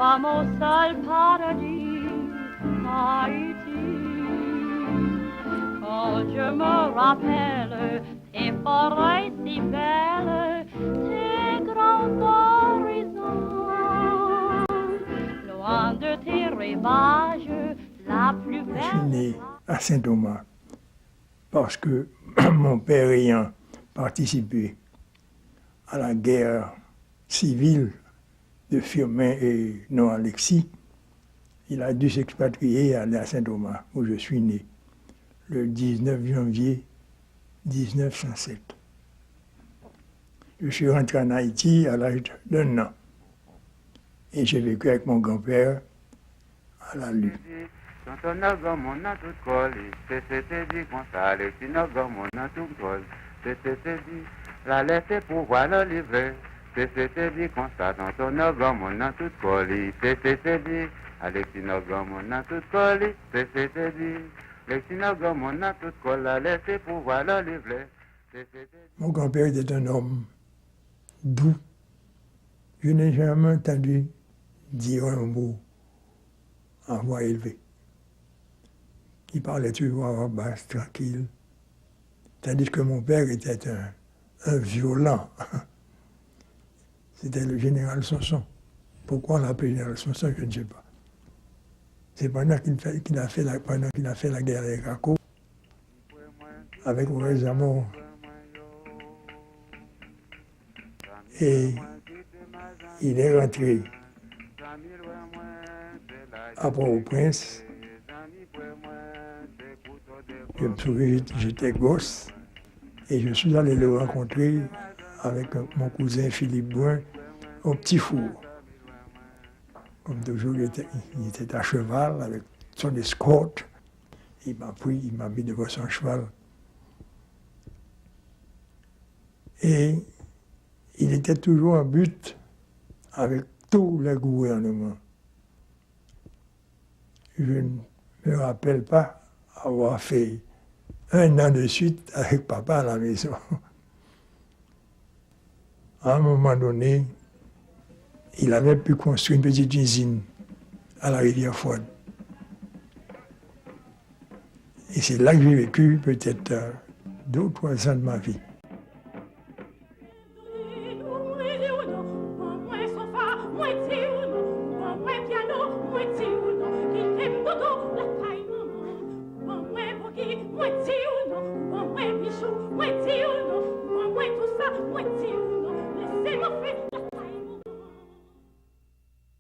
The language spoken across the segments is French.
va mon seul paradis, Haïti. Quand je me rappelle tes forêts si belles, tes grands horizons, loin de tes rivages, la plus belle. Je suis né à Saint-Thomas parce que mon père ayant participé à la guerre civile de Firmin et Noël-Alexis, il a dû s'expatrier et aller à Saint-Thomas, où je suis né, le 19 janvier 1907. Je suis rentré en Haïti à l'âge d'1 an et j'ai vécu avec mon grand-père à la Lune. La laisser pour voir le livret. C'est dit constat dans ton organe dans toute colis. C'est dit Alexinogon dans toute colis. C'est dit Alexinogon dans toute colis. La laisser pour voir le livret. Mon grand-père était un homme doux. Je n'ai jamais entendu dire un mot à voix élevée. Il parlait toujours à voix basse, tranquille. Tandis que mon père était un violent. C'était le général Sanson. Pourquoi on l'appelait général Sanson, je ne sais pas. C'est pendant qu'il a fait la guerre avec Caco, avec Orézamo. Et il est rentré à Port-au-Prince. Je me souviens, j'étais gosse et je suis allé le rencontrer avec mon cousin Philippe Brun au Petit Four. Comme toujours, il était à cheval avec son escorte. Il m'a mis devant son cheval. Et il était toujours en but avec tous les gouvernements. Je ne me rappelle pas avoir fait 1 an de suite avec papa à la maison. À un moment donné, il avait pu construire une petite usine à la rivière Fouad. Et c'est là que j'ai vécu peut-être 2 ou 3 ans de ma vie.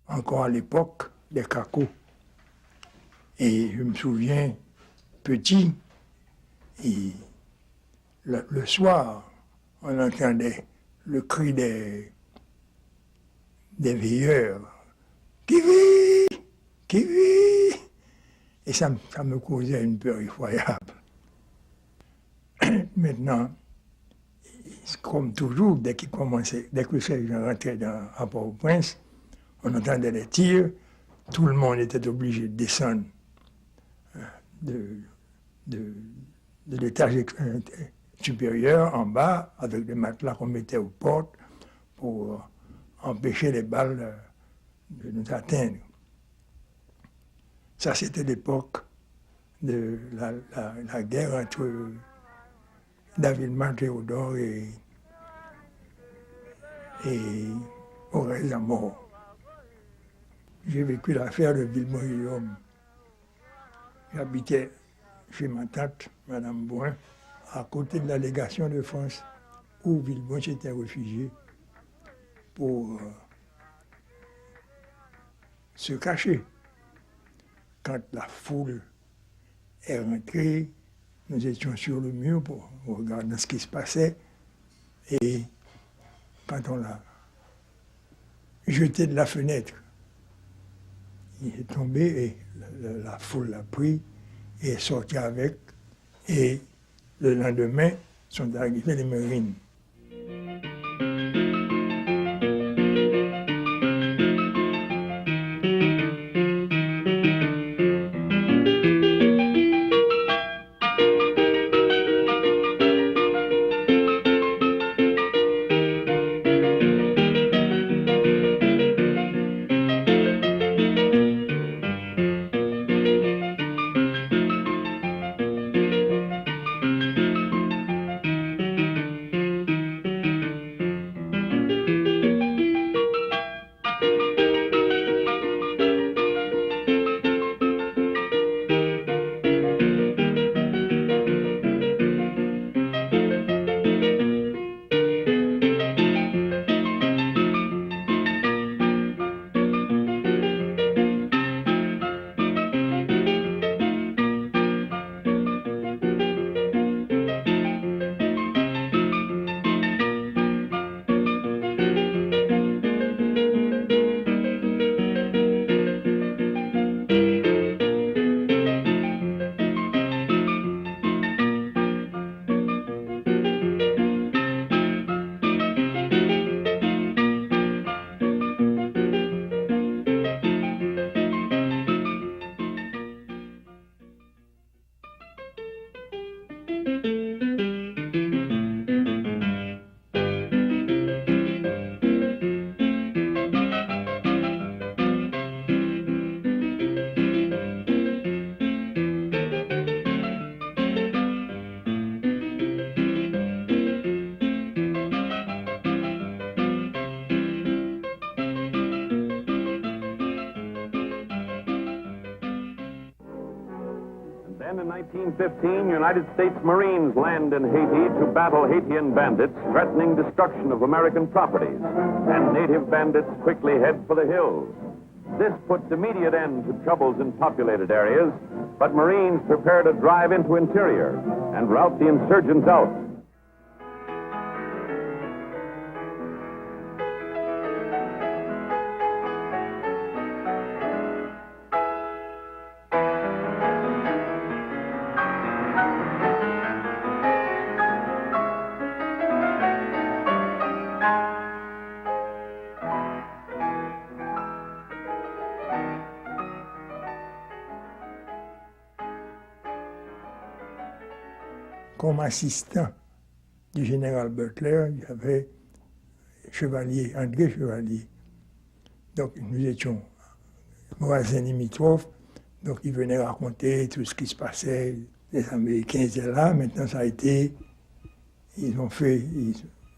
Encore à l'époque des cacos. Et je me souviens, petit, et le soir, on entendait le cri des veilleurs. Kiwi! Kiwi! Et ça me causait une peur effroyable. Maintenant, comme toujours, dès que ces gens rentraient à Port-au-Prince, on entendait les tirs, tout le monde était obligé de descendre de l'étage supérieur en bas avec des matelas qu'on mettait aux portes pour empêcher les balles de nous atteindre. Ça, c'était l'époque de la guerre entre David Théodore et Orézamo. J'ai vécu l'affaire de Villemont-Guillaume. J'habitais chez ma tante, Madame Brun, à côté de la légation de France, où Villemont s'était réfugié pour se cacher. Quand la foule est rentrée, nous étions sur le mur pour regarder ce qui se passait. Et quand on l'a jeté de la fenêtre, il est tombé et la foule l'a pris et est sorti avec. Et le lendemain, sont arrivés les Marines. And in 1915, United States Marines land in Haiti to battle Haitian bandits threatening destruction of American properties. And native bandits quickly head for the hills. This puts immediate end to troubles in populated areas, but Marines prepare to drive into interior and rout the insurgents out. Comme assistant du général Butler, il y avait Chevalier, André Chevalier. Donc nous étions voisins limitrophes, donc il venait raconter tout ce qui se passait. Les Américains étaient là, maintenant ça a été, ils ont fait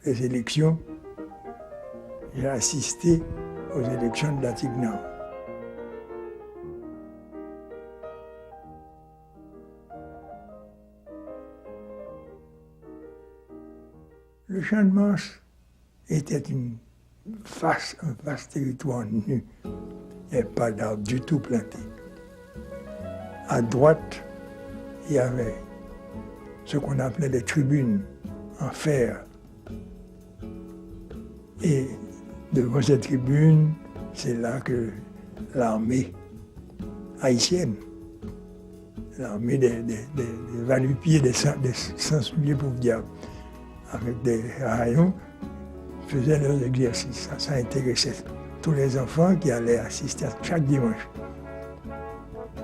les élections. J'ai assisté aux élections de l'Attignan. Le Champ de Mars était un vaste territoire nu. Il n'y avait pas d'arbres du tout plantés. À droite, il y avait ce qu'on appelait les tribunes en fer. Et devant ces tribunes, c'est là que l'armée haïtienne, l'armée des va-nu-pieds, des sans-souliers pauvres diables, avec des rayons, faisaient leurs exercices. Ça intéressait tous les enfants qui allaient assister chaque dimanche.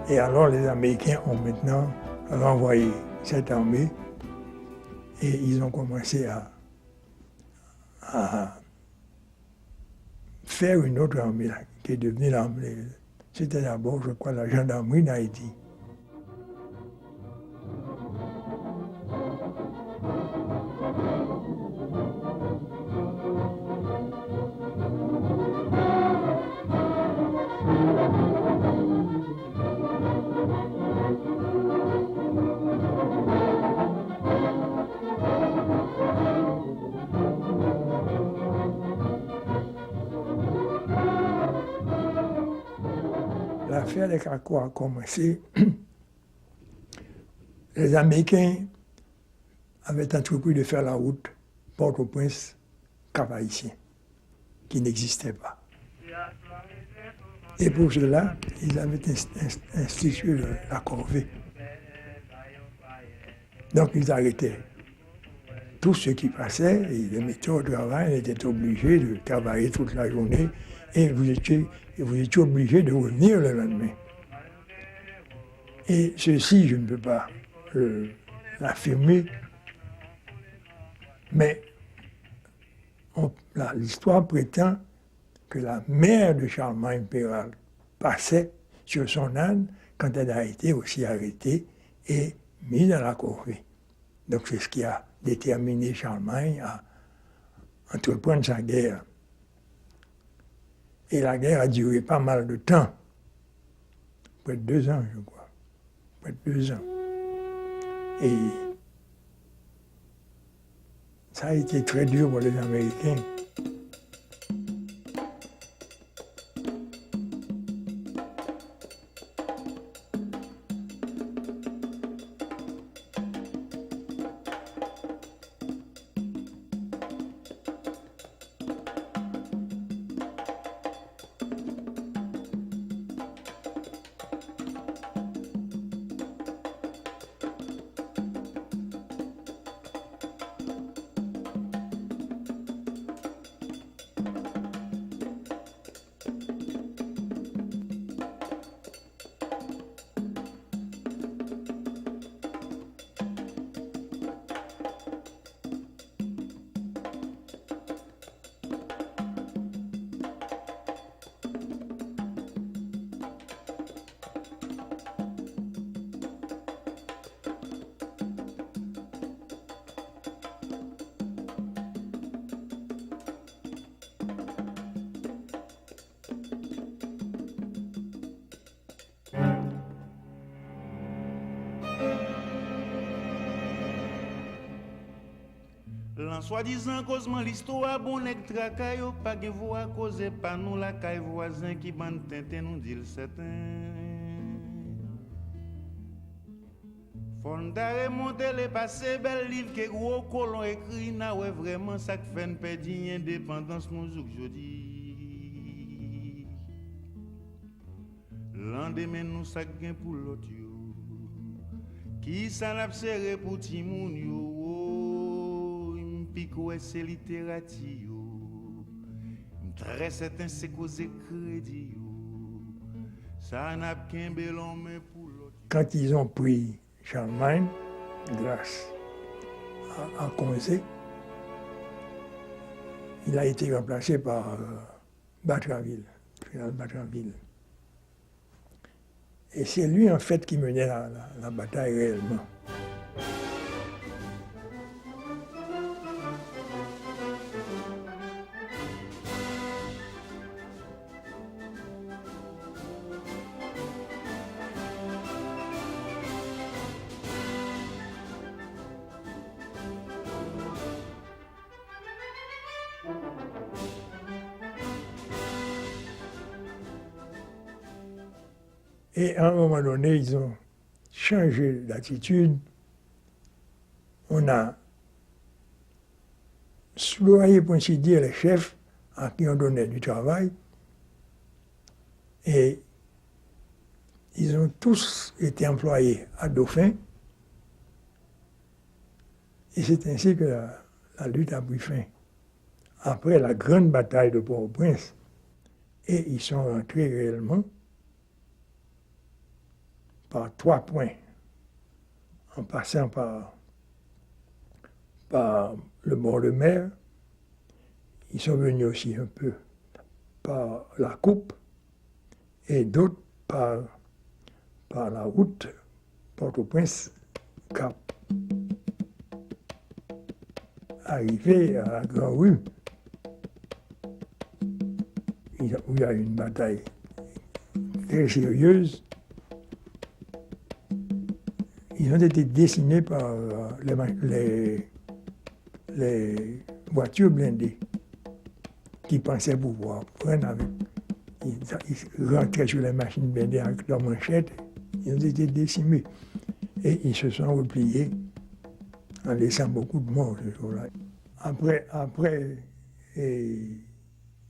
Et alors les Américains ont maintenant renvoyé cette armée et ils ont commencé à faire une autre armée là, qui est devenue l'armée. C'était d'abord, je crois, la gendarmerie d'Haïti. L'affaire des Krakoa a commencé. Les Américains avaient entrepris de faire la route Port-au-Prince, Cap-Haïtien, qui n'existait pas. Et pour cela, ils avaient institué la corvée. Donc ils arrêtaient tout ce qui passait et les mettaient au travail, ils étaient obligés de travailler toute la journée et vous étiez obligé de revenir le lendemain. Et ceci, je ne peux pas l'affirmer, mais l'histoire prétend que la mère de Charlemagne Péral passait sur son âne quand elle a été aussi arrêtée et mise dans la corvée. Donc c'est ce qui a déterminé Charlemagne à entreprendre sa guerre. Et la guerre a duré pas mal de temps, près de 2 ans, je crois, près de 2 ans. Et ça a été très dur pour les Américains. Nan soi-disant causement l'histoire bon nèg traka yo pa gen voix cause pa nous la kay voisin qui bande tintin nous dit le certain. Fondare monter le passé bel livre que gros colon écrit na ouais vraiment ça que fait perdre indépendance nous aujourd'hui. Lendemain nous ça gain pour l'autre yo. Qui ça n'a serré pour ti moun yo. Pico c'est littérature yo. Très certain c'est cause crédit yo. Ça n'a qu'un bel homme pour l'autre. Quand ils ont pris Charlemagne, grâce à Conzé, il a été remplacé par Batraville, général Batraville. Et c'est lui, en fait, qui menait la bataille réellement. Et à un moment donné, ils ont changé d'attitude. On a soudoyé, pour ainsi dire, les chefs à qui on donnait du travail. Et ils ont tous été employés à Dauphin. Et c'est ainsi que la lutte a pris fin. Après la grande bataille de Port-au-Prince, et ils sont rentrés réellement par 3 points, en passant par le bord de mer. Ils sont venus aussi un peu par la coupe et d'autres par la route Port-au-Prince-Cap. Arrivé à la Grande Rue, où il y a eu une bataille très sérieuse, ils ont été décimés par les voitures blindées qui pensaient pouvoir prendre avec. Ils rentraient sur les machines blindées avec leurs manchettes. Ils ont été décimés. Et ils se sont repliés en laissant beaucoup de morts ce jour-là. Après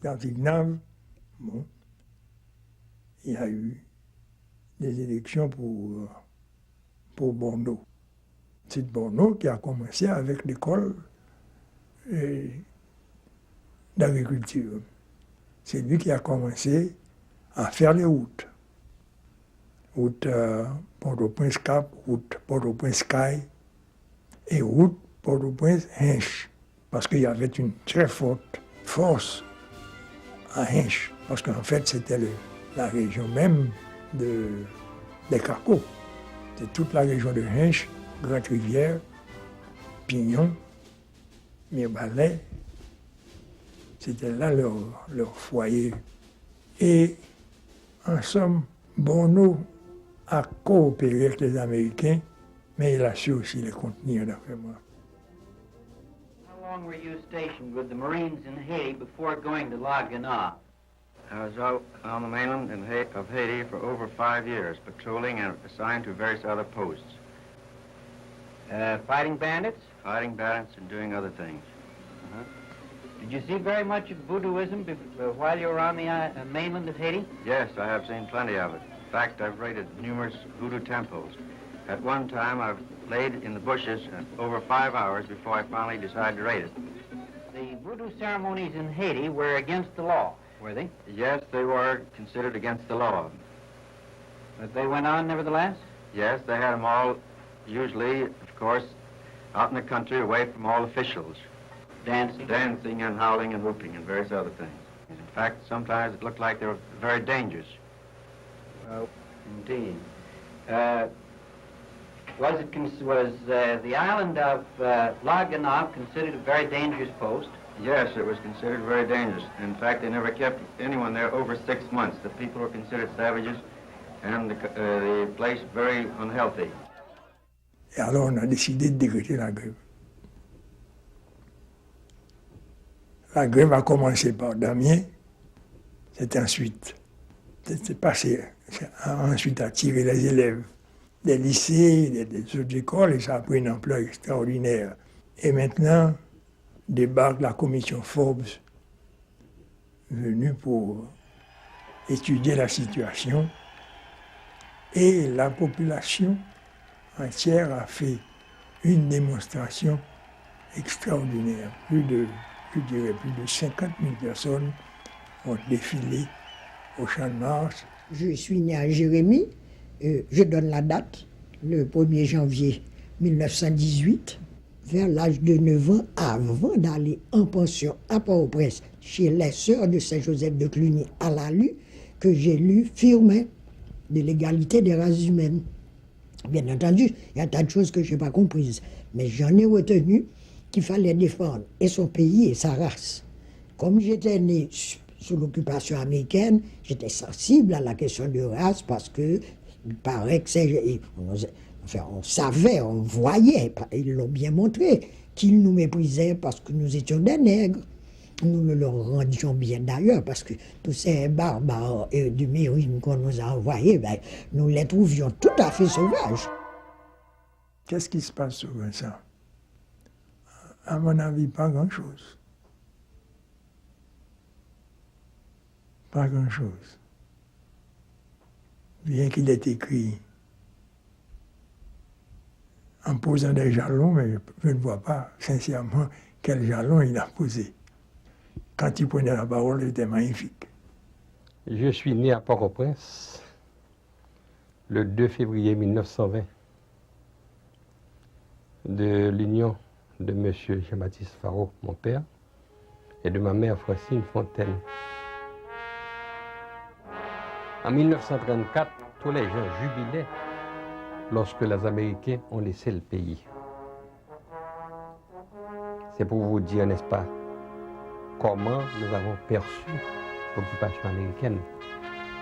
Dartignave, bon, il y a eu des élections pour Bordeaux. C'est Bordeaux qui a commencé avec l'école d'agriculture. C'est lui qui a commencé à faire les routes. Route Port-au-Prince-Cap, route Port-au-Prince-Caille et route Port-au-Prince-Hinche. Parce qu'il y avait une très forte force à Hinche. Parce qu'en fait, c'était la région même des Carcos. C'est toute la région de Hinche, Grande-Rivière, Pignon, Mirbalet. C'était là leur foyer. Et en somme, Bordeaux a coopéré avec les Américains, mais il a su aussi les contenir, d'après moi. How long were you stationed with the Marines in Haiti before going to La Gonâve? I was out on the mainland of Haiti for over 5 years, patrolling and assigned to various other posts. Fighting bandits? Fighting bandits and doing other things. Did you see very much of voodooism while you were on the mainland of Haiti? Yes, I have seen plenty of it. In fact, I've raided numerous voodoo temples. At one time, I've laid in the bushes over 5 hours before I finally decided to raid it. The voodoo ceremonies in Haiti were against the law, were they? Yes, they were considered against the law. But they went on nevertheless? Yes, they had them all, usually, of course, out in the country, away from all officials. Dancing? Dancing and howling and whooping and various other things. In fact, sometimes it looked like they were very dangerous. Well, indeed. Was the island of La Gonâve considered a very dangerous post? Yes, it was considered very dangerous. In fact, they never kept anyone there over 6 months. The people were considered savages and the place very unhealthy. Et alors on a décidé de décréter la grève. La grève a commencé par Damiens, c'est passé ensuite à tirer les élèves des lycées, des autres écoles, et ça a pris une ampleur extraordinaire. Et maintenant, débarque la commission Forbes, venue pour étudier la situation, et la population entière a fait une démonstration extraordinaire. Plus de 50 000 personnes ont défilé au Champ de Mars. Je suis né à Jérémie, je donne la date, le 1er janvier 1918, vers l'âge de 9 ans, avant d'aller en pension à Port-au-Prince, chez les sœurs de Saint-Joseph de Cluny à la Lue, que j'ai lu Firmin de l'égalité des races humaines. Bien entendu, il y a tas de choses que je n'ai pas comprises, mais j'en ai retenu qu'il fallait défendre et son pays et sa race. Comme j'étais né sous l'occupation américaine, j'étais sensible à la question de race parce que il paraît que c'est... Enfin, on savait, on voyait, ils l'ont bien montré, qu'ils nous méprisaient parce que nous étions des nègres. Nous ne leur rendions bien d'ailleurs, parce que tous ces barbares du Mérine qu'on nous a envoyés, ben, nous les trouvions tout à fait sauvages. Qu'est-ce qui se passe sur Vincent? À mon avis, pas grand-chose. Pas grand-chose. Bien qu'il ait écrit en posant des jalons, mais je ne vois pas sincèrement quel jalon il a posé. Quand il prenait la parole, il était magnifique. Je suis né à Port-au-Prince le 2 février 1920 de l'union de M. Jean-Baptiste Faro, mon père, et de ma mère Francine Fontaine. En 1934, tous les gens jubilaient lorsque les Américains ont laissé le pays. C'est pour vous dire, n'est-ce pas, comment nous avons perçu l'occupation américaine,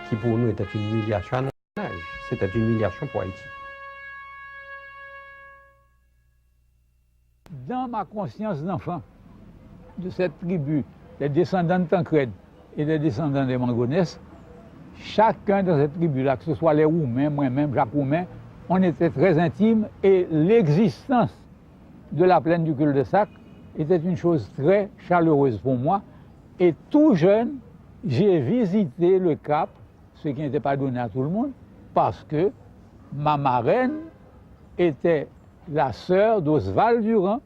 qui pour nous était une humiliation à notre âge. C'était une humiliation pour Haïti. Dans ma conscience d'enfant, de cette tribu, les descendants de Tancrède et les descendants des Mangonès, chacun dans cette tribu-là, que ce soit les Roumains, moi-même, Jacques Roumain, on était très intimes et l'existence de la plaine du cul-de-sac était une chose très chaleureuse pour moi. Et tout jeune, j'ai visité le Cap, ce qui n'était pas donné à tout le monde, parce que ma marraine était la sœur d'Oswald Durand,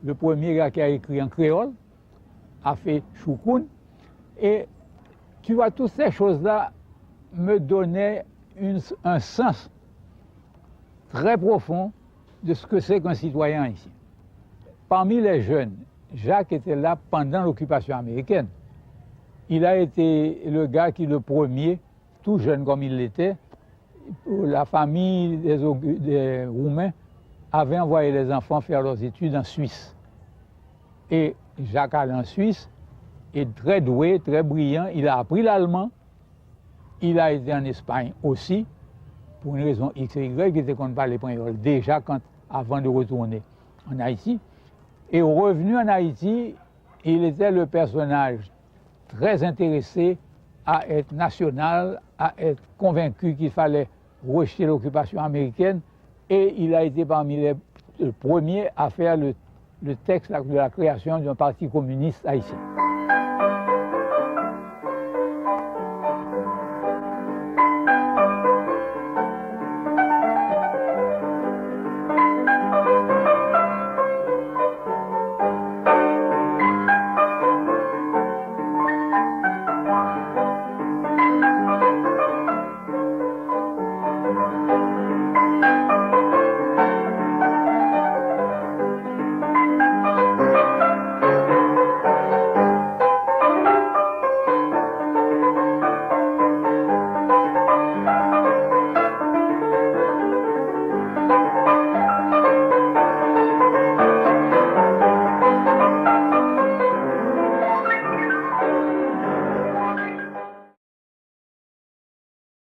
le premier gars qui a écrit en créole, a fait Choukoun. Et tu vois, toutes ces choses-là me donnaient un sens très profond de ce que c'est qu'un citoyen ici. Parmi les jeunes, Jacques était là pendant l'occupation américaine. Il a été le gars qui, le premier, tout jeune comme il l'était, la famille des Roumains avait envoyé les enfants faire leurs études en Suisse. Et Jacques allait en Suisse, est très doué, très brillant. Il a appris l'allemand. Il a été en Espagne aussi, pour une raison X et Y, qui était qu'on ne parlait pas espagnol déjà avant de retourner en Haïti. Et revenu en Haïti, il était le personnage très intéressé à être national, à être convaincu qu'il fallait rejeter l'occupation américaine. Et il a été parmi les premiers à faire le texte de la création d'un parti communiste haïtien.